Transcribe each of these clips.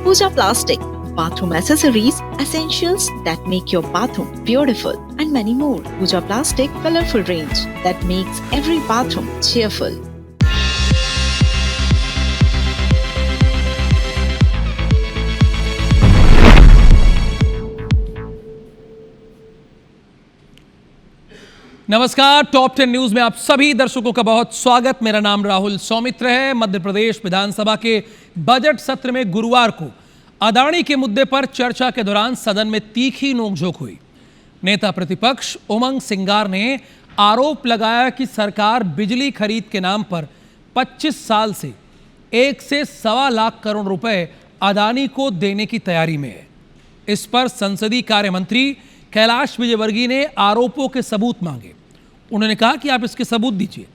Pooja Plastic, bathroom accessories, essentials that make your bathroom beautiful, and many more. Pooja Plastic colorful range that makes every bathroom cheerful. नमस्कार, top 10 news में आप सभी दर्शकों का बहुत स्वागत। मेरा नाम राहुल सौमित्र है। मध्य प्रदेश विधानसभा के बजट सत्र में गुरुवार को अदानी के मुद्दे पर चर्चा के दौरान सदन में तीखी नोकझोंक हुई। नेता प्रतिपक्ष उमंग सिंगार ने आरोप लगाया कि सरकार बिजली खरीद के नाम पर 25 साल से 1 से सवा लाख करोड़ रुपए अदानी को देने की तैयारी में है। इस पर संसदीय कार्य मंत्री कैलाश विजयवर्गीय ने आरोपों के सबूत मांगे। उन्होंने कहा कि आप इसके सबूत दीजिए।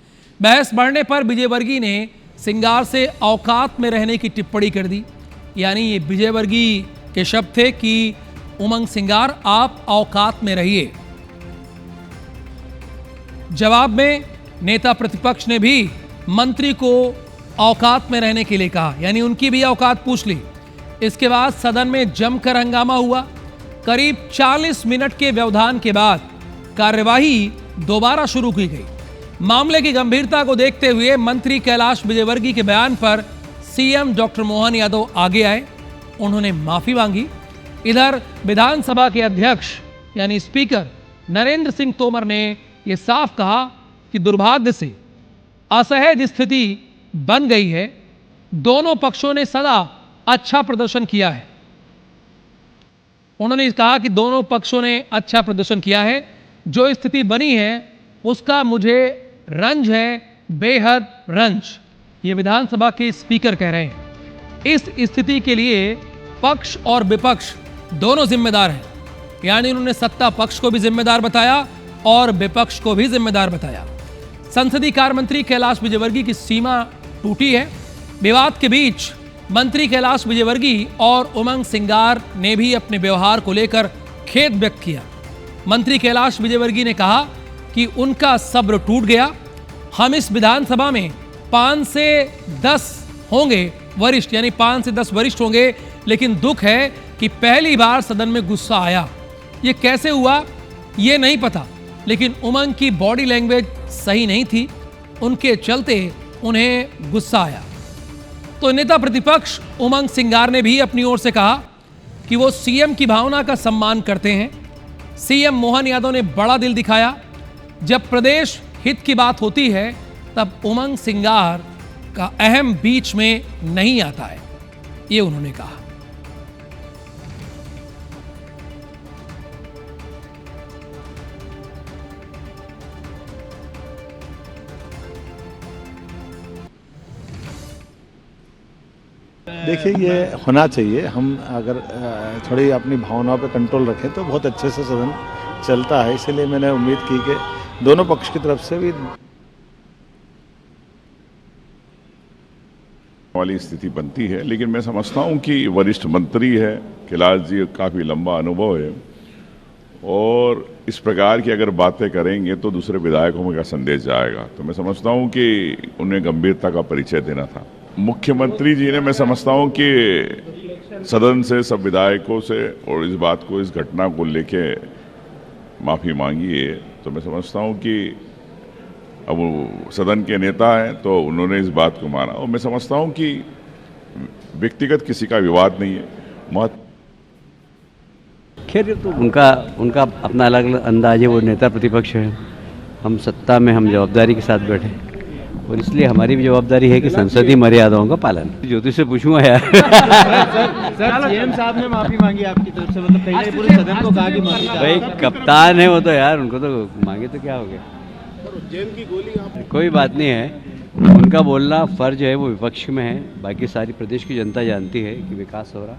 बहस बढ़ने पर विजयवर्गीय ने सिंगार से औकात में रहने की टिप्पणी कर दी। यानी ये विजयवर्गीय के शब्द थे कि उमंग सिंगार आप औकात में रहिए। जवाब में नेता प्रतिपक्ष ने भी मंत्री को औकात में रहने के लिए कहा, यानी उनकी भी औकात पूछ ली। इसके बाद सदन में जमकर हंगामा हुआ। करीब 40 मिनट के व्यवधान के बाद कार्यवाही दोबारा शुरू की गई। मामले की गंभीरता को देखते हुए मंत्री कैलाश विजयवर्गीय के बयान पर सीएम डॉक्टर मोहन यादव आगे आए। उन्होंने माफी मांगी। इधर विधानसभा के अध्यक्ष यानी स्पीकर नरेंद्र सिंह तोमर ने यह साफ कहा कि दुर्भाग्य से असहज स्थिति बन गई है। दोनों पक्षों ने सदा अच्छा प्रदर्शन किया है। उन्होंने कहा कि दोनों पक्षों ने अच्छा प्रदर्शन किया है। जो स्थिति बनी है उसका मुझे रंज है, बेहद रंज। ये विधानसभा के स्पीकर कह रहे हैं। इस स्थिति के लिए पक्ष और विपक्ष दोनों जिम्मेदार हैं। यानी उन्होंने सत्ता पक्ष को भी जिम्मेदार बताया और विपक्ष को भी जिम्मेदार बताया। संसदीय कार्य मंत्री कैलाश विजयवर्गीय की सीमा टूटी है। विवाद के बीच मंत्री कैलाश विजयवर्गीय और उमंग सिंगार ने भी अपने व्यवहार को लेकर खेद व्यक्त किया। मंत्री कैलाश विजयवर्गीय ने कहा कि उनका सब्र टूट गया। हम इस विधानसभा में 5 से 10 होंगे वरिष्ठ, यानी 5 से 10 वरिष्ठ होंगे, लेकिन दुख है कि पहली बार सदन में गुस्सा आया। ये कैसे हुआ ये नहीं पता, लेकिन उमंग की बॉडी लैंग्वेज सही नहीं थी। उनके चलते उन्हें गुस्सा आया। तो नेता प्रतिपक्ष उमंग सिंगार ने भी अपनी ओर से कहा कि वो सीएम की भावना का सम्मान करते हैं। सीएम मोहन यादव ने बड़ा दिल दिखाया। जब प्रदेश हित की बात होती है तब उमंग सिंगार का अहम बीच में नहीं आता है, ये उन्होंने कहा। देखिए, ये होना चाहिए। हम अगर थोड़ी अपनी भावनाओं पे कंट्रोल रखें तो बहुत अच्छे से सदन चलता है। इसलिए मैंने उम्मीद की कि दोनों पक्ष की तरफ से भी वाली स्थिति बनती है। लेकिन मैं समझता हूं कि वरिष्ठ मंत्री है, कैलाश जी काफ़ी लंबा अनुभव है और इस प्रकार की अगर बातें करेंगे तो दूसरे विधायकों का संदेश जाएगा। तो मैं समझता हूं कि उन्हें गंभीरता का परिचय देना था। मुख्यमंत्री जी ने, मैं समझता हूं कि सदन से सब विधायकों से और इस बात को, इस घटना को लेके माफ़ी मांगी है। तो मैं समझता हूं कि अब वो सदन के नेता हैं तो उन्होंने इस बात को माना और मैं समझता हूं कि व्यक्तिगत किसी का विवाद नहीं है। खैर, तो उनका अपना अलग अलग अंदाज है। वो नेता प्रतिपक्ष है, हम सत्ता में, हम जवाबदारी के साथ बैठे और इसलिए हमारी भी जवाबदारी है कि संसदीय मर्यादाओं का पालन। ज्योति से पूछूंगा यार। सर सीएम साहब ने माफी मांगी आपकी तरफ से, मतलब कहीं पूरे सदन को कहा कि माफी। भाई कप्तान है वो तो यार, उनको तो मांगे तो क्या हो गया। जेल की गोली कोई बात नहीं है, उनका बोलना फर्ज है, वो विपक्ष में है। बाकी सारी प्रदेश की जनता जानती है कि विकास हो रहा।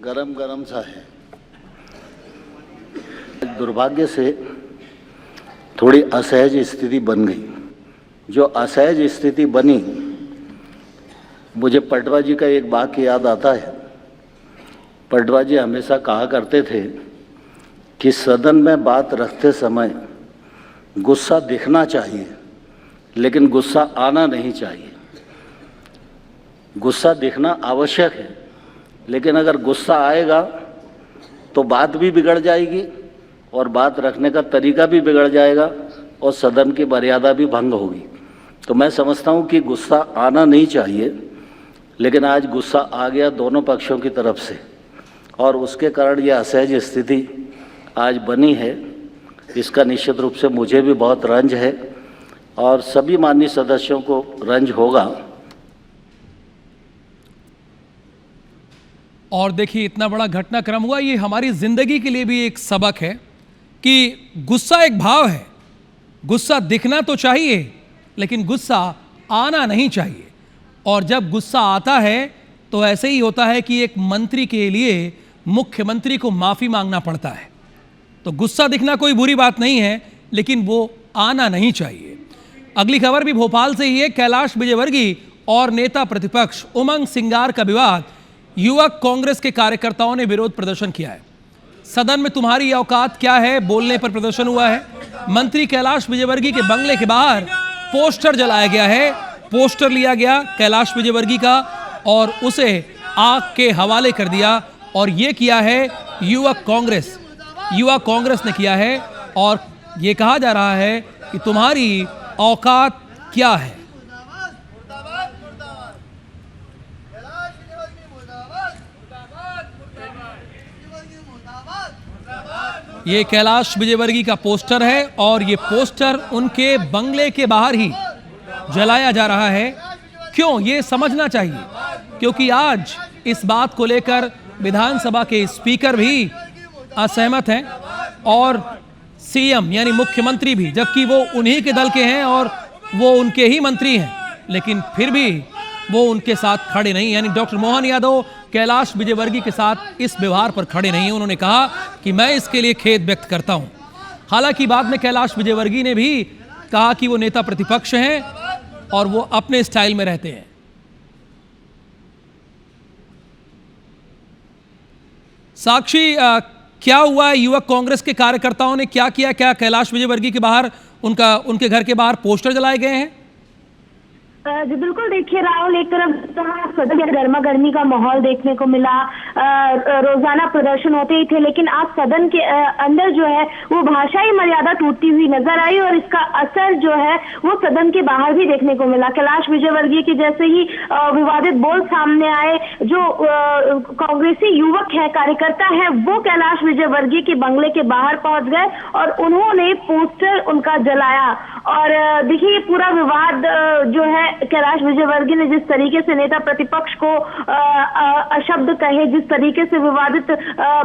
गरम गरम सा है। दुर्भाग्य से थोड़ी असहज स्थिति बन गई। जो असहज स्थिति बनी, मुझे पटवा जी का एक वाक्य याद आता है। पटवा जी हमेशा कहा करते थे कि सदन में बात रखते समय गुस्सा दिखना चाहिए लेकिन गुस्सा आना नहीं चाहिए। गुस्सा दिखना आवश्यक है, लेकिन अगर गुस्सा आएगा तो बात भी बिगड़ जाएगी और बात रखने का तरीका भी बिगड़ जाएगा और सदन की मर्यादा भी भंग होगी। तो मैं समझता हूँ कि गुस्सा आना नहीं चाहिए, लेकिन आज गुस्सा आ गया दोनों पक्षों की तरफ से और उसके कारण यह असहज स्थिति आज बनी है। इसका निश्चित रूप से मुझे भी बहुत रंज है और सभी माननीय सदस्यों को रंज होगा। और देखिए, इतना बड़ा घटनाक्रम हुआ, ये हमारी जिंदगी के लिए भी एक सबक है कि गुस्सा एक भाव है। गुस्सा दिखना तो चाहिए, लेकिन गुस्सा आना नहीं चाहिए। और जब गुस्सा आता है तो ऐसे ही होता है कि एक मंत्री के लिए मुख्यमंत्री को माफी मांगना पड़ता है। तो गुस्सा दिखना कोई बुरी बात नहीं है, लेकिन वो आना नहीं चाहिए। अगली खबर भी भोपाल से ही है। कैलाश विजयवर्गीय और नेता प्रतिपक्ष उमंग सिंगार का विवाद, युवक कांग्रेस के कार्यकर्ताओं ने विरोध प्रदर्शन किया है। सदन में तुम्हारी औकात क्या है बोलने पर प्रदर्शन हुआ है। मंत्री कैलाश विजयवर्गीय के बंगले के बाहर पोस्टर जलाया गया है। पोस्टर लिया गया कैलाश विजयवर्गीय का और उसे आग के हवाले कर दिया। और ये किया है युवा कांग्रेस ने किया है। और ये कहा जा रहा है कि तुम्हारी औकात क्या है। ये कैलाश विजयवर्गीय का पोस्टर है और ये पोस्टर उनके बंगले के बाहर ही जलाया जा रहा है। क्यों, ये समझना चाहिए, क्योंकि आज इस बात को लेकर विधानसभा के स्पीकर भी असहमत हैं और सीएम यानी मुख्यमंत्री भी, जबकि वो उन्हीं के दल के हैं और वो उनके ही मंत्री हैं, लेकिन फिर भी वो उनके साथ खड़े नहीं। यानी डॉक्टर मोहन यादव कैलाश विजयवर्गीय के साथ इस व्यवहार पर खड़े नहीं। उन्होंने कहा कि मैं इसके लिए खेद व्यक्त करता हूं। हालांकि बाद में कैलाश विजयवर्गीय ने भी कहा कि वो नेता प्रतिपक्ष हैं और वो अपने स्टाइल में रहते हैं। साक्षी, क्या हुआ है? युवक कांग्रेस के कार्यकर्ताओं ने क्या किया? क्या कैलाश विजयवर्गीय के बाहर उनके घर के बाहर पोस्टर जलाए गए हैं? जी बिल्कुल, देखिए राहुल, एक तरफ सदन में गर्मा गर्मी का माहौल देखने को मिला, रोजाना प्रदर्शन होते ही थे, लेकिन आज सदन के अंदर जो है वो भाषाई मर्यादा टूटती हुई नजर आई और इसका असर जो है वो सदन के बाहर भी देखने को मिला। कैलाश विजयवर्गीय के जैसे ही विवादित बोल सामने आए, जो कांग्रेसी युवक है, कार्यकर्ता है, वो कैलाश विजयवर्गीय के बंगले के बाहर पहुंच गए और उन्होंने पोस्टर उनका जलाया। और देखिए, ये पूरा विवाद जो है, कैलाश विजयवर्गीय ने जिस तरीके से नेता प्रतिपक्ष को अशब्द कहे, जिस तरीके से विवादित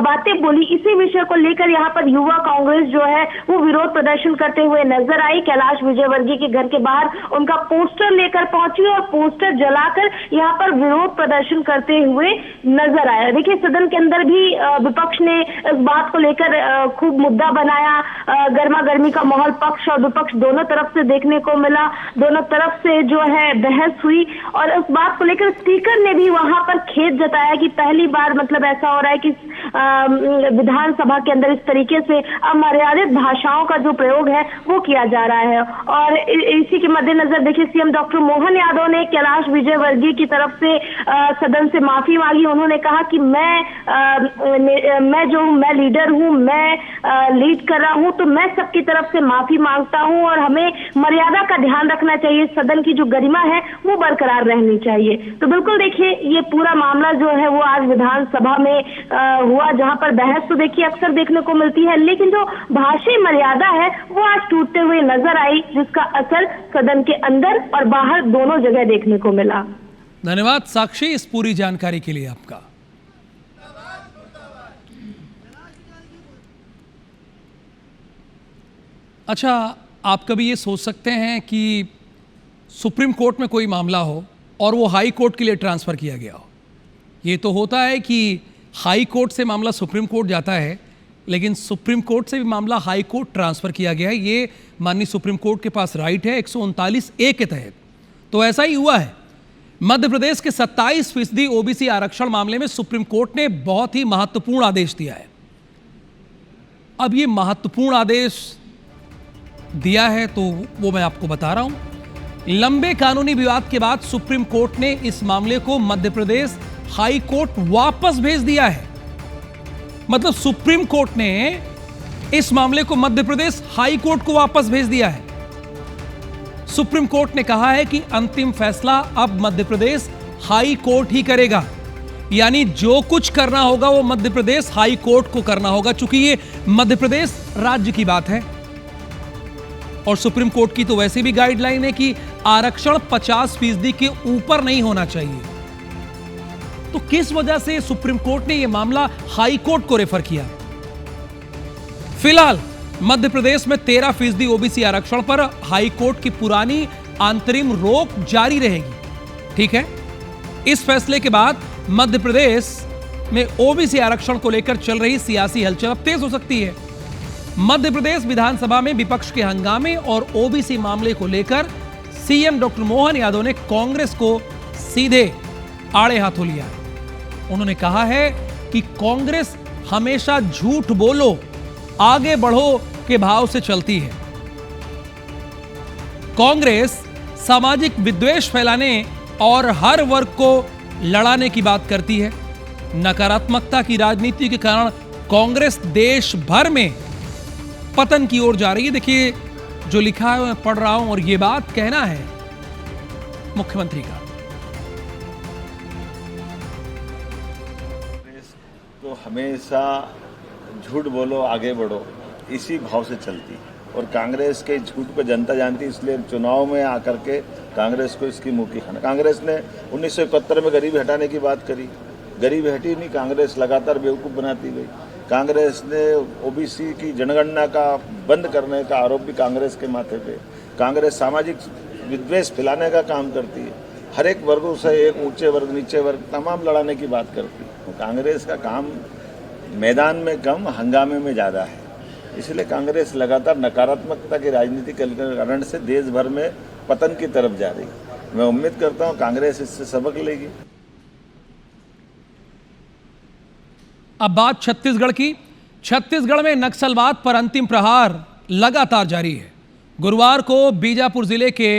बातें बोली, इसी विषय को लेकर यहाँ पर युवा कांग्रेस जो है वो विरोध प्रदर्शन करते हुए नजर आई। कैलाश विजयवर्गीय के घर के बाहर उनका पोस्टर लेकर पहुंची और पोस्टर जलाकर यहाँ पर विरोध प्रदर्शन करते हुए नजर आया। देखिए, सदन के अंदर भी विपक्ष ने इस बात को लेकर खूब मुद्दा बनाया। गर्मा गर्मी का माहौल पक्ष और विपक्ष दोनों तरफ से देखने को मिला। दोनों तरफ से जो है बहस हुई और उस बात को लेकर स्पीकर ने भी वहां पर खेद जताया कि पहली बार मतलब ऐसा हो रहा है कि विधानसभा के अंदर इस तरीके से अमर्यादित भाषाओं का जो प्रयोग है वो किया जा रहा है। और इसी के मद्देनजर देखिए, सीएम डॉक्टर मोहन यादव ने कैलाश विजयवर्गीय की तरफ से सदन से माफी मांगी। उन्होंने कहा कि मैं लीडर हूं, मैं लीड कर रहा हूं, तो मैं सबकी तरफ से माफी मांगता हूं और हमें मर्यादा का ध्यान रखना चाहिए, सदन की जो गरिमा है वो बरकरार रहनी चाहिए। तो बिल्कुल देखिए, ये पूरा मामला जो है वो आज विधानसभा में हुआ, जहां पर बहस तो देखिए अक्सर देखने को मिलती है, लेकिन जो भाषाई मर्यादा है वो आज टूटते हुए नजर आई, जिसका असर सदन के अंदर और बाहर दोनों जगह देखने को मिला। धन्यवाद साक्षी, इस पूरी जानकारी के लिए आपका। अच्छा, आप कभी ये सोच सकते हैं कि सुप्रीम कोर्ट में कोई मामला हो और वो हाई कोर्ट के लिए ट्रांसफ़र किया गया हो। ये तो होता है कि हाई कोर्ट से मामला सुप्रीम कोर्ट जाता है, लेकिन सुप्रीम कोर्ट से भी मामला हाई कोर्ट ट्रांसफ़र किया गया है। ये माननीय सुप्रीम कोर्ट के पास राइट है 139A के तहत। तो ऐसा ही हुआ है। मध्य प्रदेश के 27% ओबीसी आरक्षण मामले में सुप्रीम कोर्ट ने बहुत ही महत्वपूर्ण आदेश दिया है। अब ये महत्वपूर्ण आदेश दिया है तो वो मैं आपको बता रहा हूं। लंबे कानूनी विवाद के बाद सुप्रीम कोर्ट ने इस मामले को मध्य प्रदेश हाई कोर्ट वापस भेज दिया है। मतलब सुप्रीम कोर्ट ने इस मामले को मध्य प्रदेश हाई कोर्ट को वापस भेज दिया है। सुप्रीम कोर्ट ने कहा है कि अंतिम फैसला अब मध्य प्रदेश हाई कोर्ट ही करेगा, यानी जो कुछ करना होगा वो मध्य प्रदेश हाई कोर्ट को करना होगा, चूंकि ये मध्य प्रदेश राज्य की बात है। और सुप्रीम कोर्ट की तो वैसे भी गाइडलाइन है कि आरक्षण 50% के ऊपर नहीं होना चाहिए। तो किस वजह से सुप्रीम कोर्ट ने यह मामला हाई कोर्ट को रेफर किया? फिलहाल मध्य प्रदेश में 13% ओबीसी आरक्षण पर हाई कोर्ट की पुरानी अंतरिम रोक जारी रहेगी। ठीक है, इस फैसले के बाद मध्य प्रदेश में ओबीसी आरक्षण को लेकर चल रही सियासी हलचल अब तेज हो सकती है। मध्य प्रदेश विधानसभा में विपक्ष के हंगामे और ओबीसी मामले को लेकर सीएम डॉक्टर मोहन यादव ने कांग्रेस को सीधे आड़े हाथों लिया है। उन्होंने कहा है कि कांग्रेस हमेशा झूठ बोलो आगे बढ़ो के भाव से चलती है। कांग्रेस सामाजिक विद्वेष फैलाने और हर वर्ग को लड़ाने की बात करती है। नकारात्मकता की राजनीति के कारण कांग्रेस देश भर में पतन की ओर जा रही है। देखिए जो लिखा है मैं पढ़ रहा हूं और ये बात कहना है मुख्यमंत्री का। तो हमेशा झूठ बोलो आगे बढ़ो इसी भाव से चलती है और कांग्रेस के झूठ को जनता जानती है, इसलिए चुनाव में आकर के कांग्रेस को इसकी मुंह की खाना। कांग्रेस ने 1971 में गरीबी हटाने की बात करी, गरीबी हटी नहीं, कांग्रेस लगातार बेवकूफ़ बनाती गई। कांग्रेस ने ओबीसी की जनगणना का बंद करने का आरोप भी कांग्रेस के माथे पे। कांग्रेस सामाजिक विद्वेष फैलाने का काम करती है, हर एक वर्गों से एक ऊंचे वर्ग नीचे वर्ग तमाम लड़ाने की बात करती है। तो कांग्रेस का काम मैदान में कम हंगामे में ज़्यादा है, इसलिए कांग्रेस लगातार नकारात्मकता की राजनीति के कारण से देश भर में पतन की तरफ जा रही है। मैं उम्मीद करता हूं कांग्रेस इससे सबक लेगी। अब बात छत्तीसगढ़ की। छत्तीसगढ़ में नक्सलवाद पर अंतिम प्रहार लगातार जारी है। गुरुवार को बीजापुर जिले के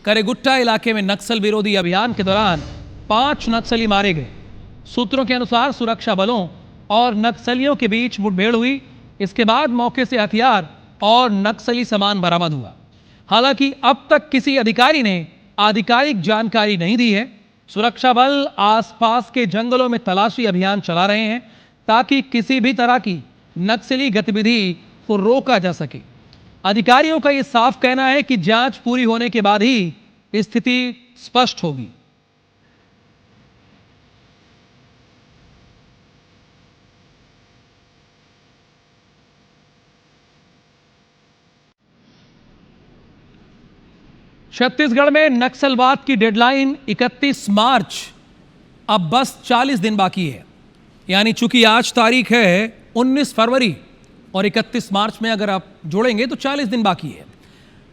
करेगुट्टा इलाके में नक्सल विरोधी अभियान के दौरान 5 नक्सली मारे गए। सूत्रों के अनुसार सुरक्षा बलों और नक्सलियों के बीच मुठभेड़ हुई। इसके बाद मौके से हथियार और नक्सली सामान बरामद हुआ। हालांकि अब तक किसी अधिकारी ने आधिकारिक जानकारी नहीं दी है। सुरक्षा बल आसपास के जंगलों में तलाशी अभियान चला रहे हैं ताकि किसी भी तरह की नक्सली गतिविधि को रोका जा सके। अधिकारियों का यह साफ कहना है कि जांच पूरी होने के बाद ही स्थिति स्पष्ट होगी। छत्तीसगढ़ में नक्सलवाद की डेडलाइन 31 मार्च, अब बस 40 दिन बाकी है। यानी चूंकि आज तारीख है 19 फरवरी और 31 मार्च में अगर आप जोड़ेंगे तो 40 दिन बाकी है।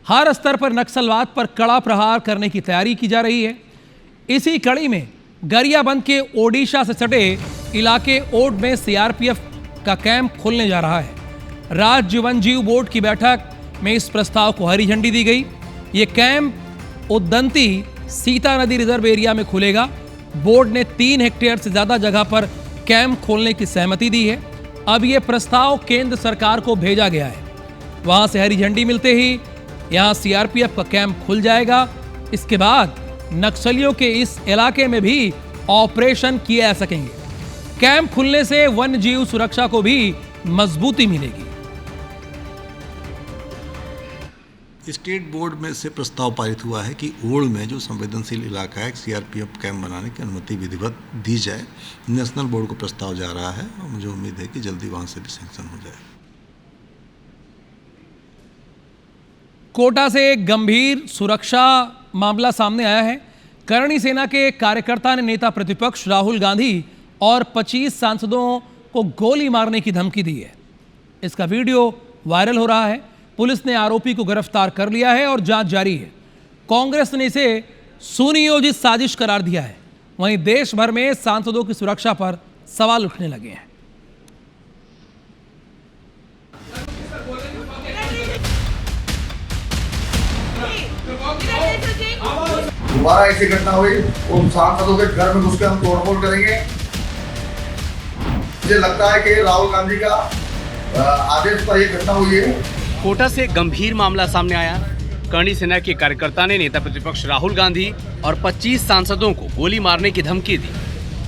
हर स्तर पर नक्सलवाद पर कड़ा प्रहार करने की तैयारी की जा रही है। इसी कड़ी में गरियाबंद के ओडिशा से सटे इलाके ओड में सीआरपीएफ का कैंप खुलने जा रहा है। राज्य वन जीव बोर्ड की बैठक में इस प्रस्ताव को हरी झंडी दी गई। ये कैंप उद्दंती सीता नदी रिजर्व एरिया में खुलेगा। बोर्ड ने 3 हेक्टेयर से ज्यादा जगह पर कैंप खोलने की सहमति दी है। अब यह प्रस्ताव केंद्र सरकार को भेजा गया है। वहां से हरी झंडी मिलते ही यहां सीआरपीएफ का कैंप खुल जाएगा। इसके बाद नक्सलियों के इस इलाके में भी ऑपरेशन किए जा सकेंगे। कैंप खुलने से वन्य जीव सुरक्षा को भी मजबूती मिलेगी। स्टेट बोर्ड में से प्रस्ताव पारित हुआ है कि ओड में जो संवेदनशील इलाका है सीआरपीएफ कैंप बनाने की अनुमति विधिवत दी जाए। नेशनल बोर्ड को प्रस्ताव जा रहा है और मुझे उम्मीद है कि जल्दी वहां से भी सैंक्शन हो जाए। कोटा से एक गंभीर सुरक्षा मामला सामने आया है। करणी सेना के कार्यकर्ता ने नेता प्रतिपक्ष राहुल गांधी और 25 सांसदों को गोली मारने की धमकी दी है। इसका वीडियो वायरल हो रहा है। पुलिस ने आरोपी को गिरफ्तार कर लिया है और जांच जारी है। कांग्रेस ने इसे सुनियोजित साजिश करार दिया है। वहीं देश भर में सांसदों की सुरक्षा पर सवाल उठने लगे हैं। दोबारा ऐसी घटना हुई उन सांसदों के घर में घुस के हम तोड़फोड़ करेंगे। मुझे लगता है कि राहुल गांधी का आदेश पर यह घटना हुई है। कोटा से गंभीर मामला सामने आया। करणी सेना के कार्यकर्ता ने नेता प्रतिपक्ष राहुल गांधी और 25 सांसदों को गोली मारने की धमकी दी।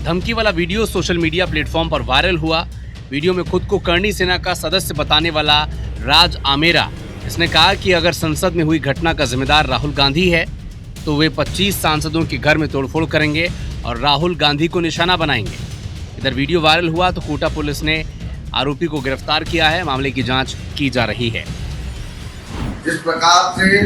धमकी वाला वीडियो सोशल मीडिया प्लेटफॉर्म पर वायरल हुआ। वीडियो में खुद को करणी सेना का सदस्य बताने वाला राज आमेरा, इसने कहा कि अगर संसद में हुई घटना का जिम्मेदार राहुल गांधी है तो वे 25 सांसदों के घर में तोड़फोड़ करेंगे और राहुल गांधी को निशाना बनाएंगे। इधर वीडियो वायरल हुआ तो कोटा पुलिस ने आरोपी को गिरफ्तार किया है। मामले की जांच की जा रही है। जिस प्रकार से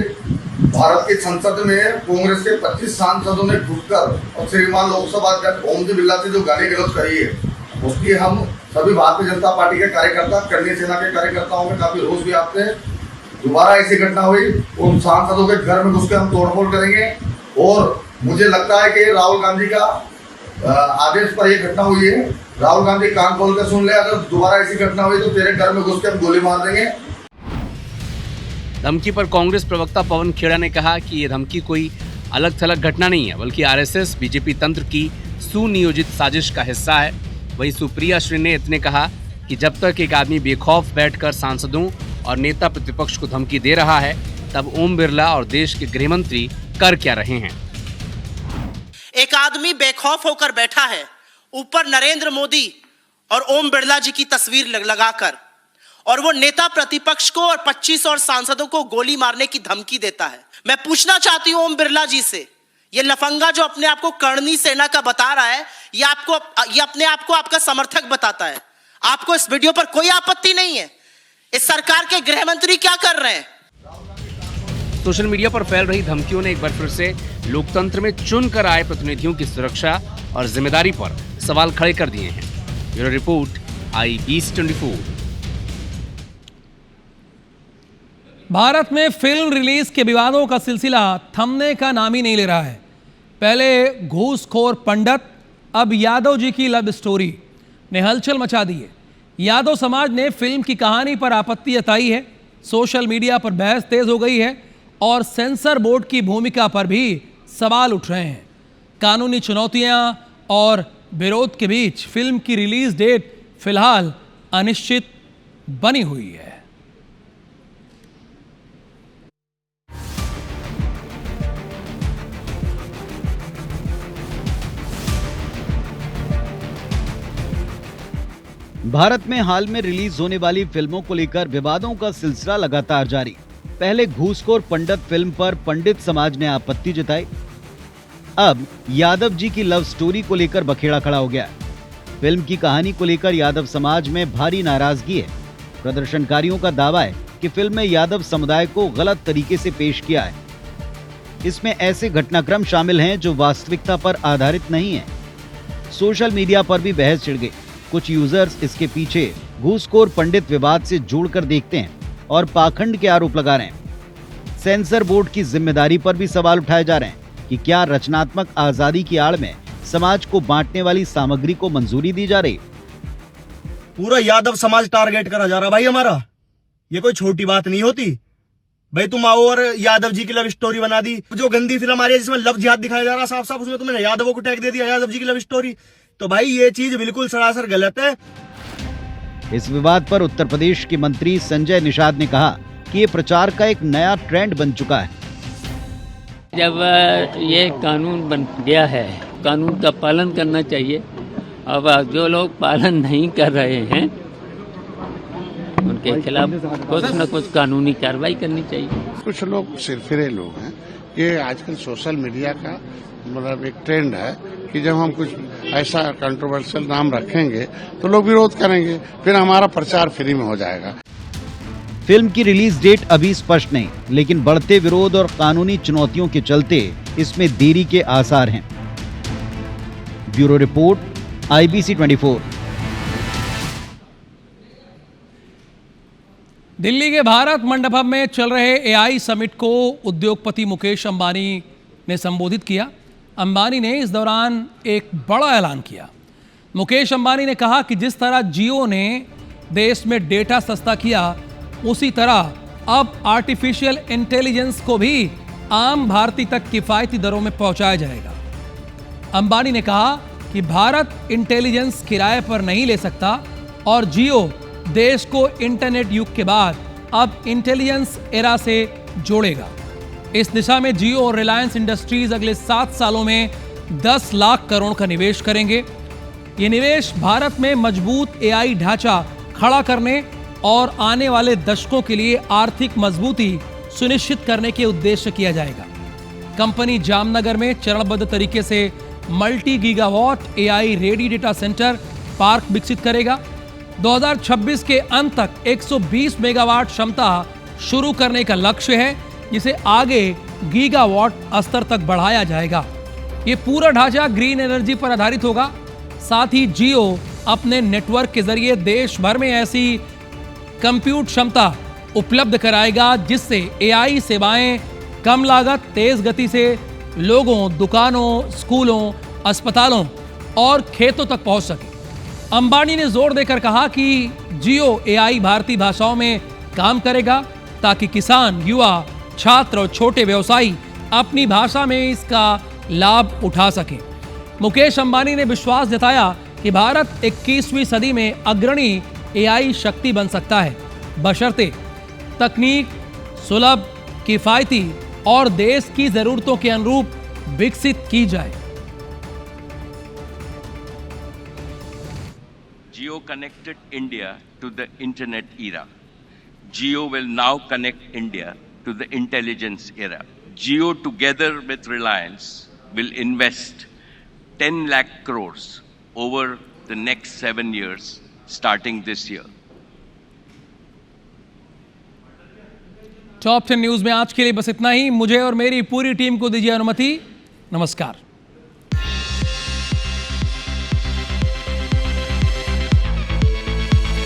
भारत की संसद में कांग्रेस के 25 सांसदों ने घुसकर और श्रीमान लोकसभा अध्यक्ष ओम बिरला से जो गाली गलौज करी है, उसकी हम सभी भारतीय जनता पार्टी के कार्यकर्ता, करणी सेना के कार्यकर्ताओं में काफी रोष भी आते हैं। दोबारा ऐसी घटना हुई उन सांसदों के घर में घुस के हम तोड़फोड़ करेंगे। और मुझे लगता है कि राहुल गांधी का आदेश पर यह घटना हुई है। राहुल गांधी कान खोल कर सुन ले, अगर दोबारा ऐसी घटना हुई तो तेरे घर में घुस के हम गोली मार देंगे। धमकी पर कांग्रेस प्रवक्ता पवन खेड़ा ने कहा कि ये धमकी कोई अलग थलग घटना नहीं है, बल्कि आरएसएस बीजेपी तंत्र की सुनियोजित साजिश का हिस्सा है। वहीं सुप्रिया श्रीनेत ने कहा कि जब तक एक आदमी बेखौफ बैठकर सांसदों और नेता प्रतिपक्ष को धमकी दे रहा है, तब ओम बिरला और देश के गृह मंत्री कर क्या रहे हैं। एक आदमी बेखौफ होकर बैठा है, ऊपर नरेंद्र मोदी और ओम बिरला जी की तस्वीर लगाकर, और वो नेता प्रतिपक्ष को और 25 और सांसदों को गोली मारने की धमकी देता है। मैं पूछना चाहती हूं ओम बिरला जी से, ये लफंगा जो अपने आप को करणी सेना का बता रहा है, ये अपने आप को आपका समर्थक बताता है। आपको इस वीडियो पर कोई आपत्ति नहीं है? इस सरकार के गृह मंत्री क्या कर रहे हैं? सोशल मीडिया पर फैल रही धमकियों ने एक बार फिर से लोकतंत्र में चुनकर आए प्रतिनिधियों की सुरक्षा और जिम्मेदारी पर सवाल खड़े कर दिए हैं। Bureau report, IBC24। भारत में फिल्म रिलीज के विवादों का सिलसिला थमने का नाम ही नहीं ले रहा है। पहले घूसखोर पंडित, अब यादव जी की लव स्टोरी ने हलचल मचा दी है। यादव समाज ने फिल्म की कहानी पर आपत्ति जताई है। सोशल मीडिया पर बहस तेज हो गई है और सेंसर बोर्ड की भूमिका पर भी सवाल उठ रहे हैं। कानूनी चुनौतियां और विरोध के बीच फिल्म की रिलीज डेट फिलहाल अनिश्चित बनी हुई है। भारत में हाल में रिलीज होने वाली फिल्मों को लेकर विवादों का सिलसिला लगातार जारी। पहले घूसखोर पंडित फिल्म पर पंडित समाज ने आपत्ति जताई। अब यादव जी की लव स्टोरी को लेकर बखेड़ा खड़ा हो गया। फिल्म की कहानी को लेकर यादव समाज में भारी नाराजगी है। प्रदर्शनकारियों का दावा है कि फिल्म में यादव समुदाय को गलत तरीके से पेश किया है। इसमें ऐसे घटनाक्रम शामिल हैं जो वास्तविकता पर आधारित नहीं है। सोशल मीडिया पर भी बहस छिड़ गई। कुछ यूजर्स इसके पीछे घूसखोर पंडित विवाद से जोड़कर देखते हैं और पाखंड के आरोप लगा रहे हैं। सेंसर बोर्ड की जिम्मेदारी पर भी सवाल उठाए जा रहे हैं कि क्या रचनात्मक आजादी की आड़ में समाज को बांटने वाली सामग्री को मंजूरी दी जा रही। पूरा यादव समाज टारगेट करा जा रहा भाई हमारा। ये कोई छोटी बात नहीं होती भाई। तुम आओ और यादव जी की लव स्टोरी बना दी। जो गंदी फिल्म आ रही है जिसमें लव जिहाद दिखाया जा रहा साफ साफ, उसमें तुमने यादवों को टैग दे दिया, यादव जी की लव स्टोरी। तो भाई ये चीज बिल्कुल सरासर गलत है। इस विवाद पर उत्तर प्रदेश के मंत्री संजय निषाद ने कहा कि ये प्रचार का एक नया ट्रेंड बन चुका है। जब ये कानून बन गया है, कानून का पालन करना चाहिए। अब जो लोग पालन नहीं कर रहे हैं उनके खिलाफ कुछ न कुछ कानूनी कार्रवाई करनी चाहिए। कुछ लोग सिरफिरे लोग हैं। ये आजकल सोशल मीडिया का मतलब एक ट्रेंड है कि जब हम कुछ ऐसा कंट्रोवर्शियल नाम रखेंगे तो लोग विरोध करेंगे, फिर हमारा प्रचार फ्री में हो जाएगा। फिल्म की रिलीज डेट अभी स्पष्ट नहीं, लेकिन बढ़ते विरोध और कानूनी चुनौतियों के चलते इसमें देरी के आसार हैं। Bureau report, IBC24। दिल्ली के भारत मंडपम में चल रहे AI समिट को उद्योगपति मुकेश अंबानी ने संबोधित किया। अंबानी ने इस दौरान एक बड़ा ऐलान किया। मुकेश अंबानी ने कहा कि जिस तरह जियो ने देश में डेटा सस्ता किया, उसी तरह अब आर्टिफिशियल इंटेलिजेंस को भी आम भारतीय तक किफायती दरों में पहुंचाया जाएगा। अंबानी ने कहा कि भारत इंटेलिजेंस किराए पर नहीं ले सकता और जियो देश को इंटरनेट युग के बाद अब इंटेलिजेंस एरा से जोड़ेगा। इस दिशा में जियो और रिलायंस इंडस्ट्रीज अगले 7 सालों में 10 लाख करोड़ का निवेश करेंगे। ये निवेश भारत में मजबूत एआई ढांचा खड़ा करने और आने वाले दशकों के लिए आर्थिक मजबूती सुनिश्चित करने के उद्देश्य किया जाएगा। कंपनी जामनगर में चरणबद्ध तरीके से multi gigawatt AI ready data centre park विकसित करेगा। 2026 के अंत तक 120 मेगावाट क्षमता शुरू करने का लक्ष्य है, जिसे आगे गीगावाट स्तर तक बढ़ाया जाएगा। ये पूरा ढांचा ग्रीन एनर्जी पर आधारित होगा। साथ ही जियो अपने नेटवर्क के जरिए देश भर में ऐसी कंप्यूट क्षमता उपलब्ध कराएगा जिससे एआई सेवाएं कम लागत, तेज गति से लोगों, दुकानों, स्कूलों, अस्पतालों और खेतों तक पहुंच सके। अंबानी ने जोर देकर कहा कि जियो एआई भारतीय भाषाओं में काम करेगा ताकि किसान, युवा, छात्र और छोटे व्यवसायी अपनी भाषा में इसका लाभ उठा सकें। मुकेश अंबानी ने विश्वास जताया कि भारत 21वीं सदी में अग्रणी एआई शक्ति बन सकता है, बशर्ते तकनीक सुलभ, किफायती और देश की जरूरतों के अनुरूप विकसित की जाए। Jio connected India to the internet era. Jio will now connect India to the intelligence era. Jio together with Reliance will invest 10 lakh crores over the next 7 years starting this year. Top 10 news में आज के लिए बस इतना ही। मुझे और मेरी पूरी टीम को दीजिए अनुमति। नमस्कार।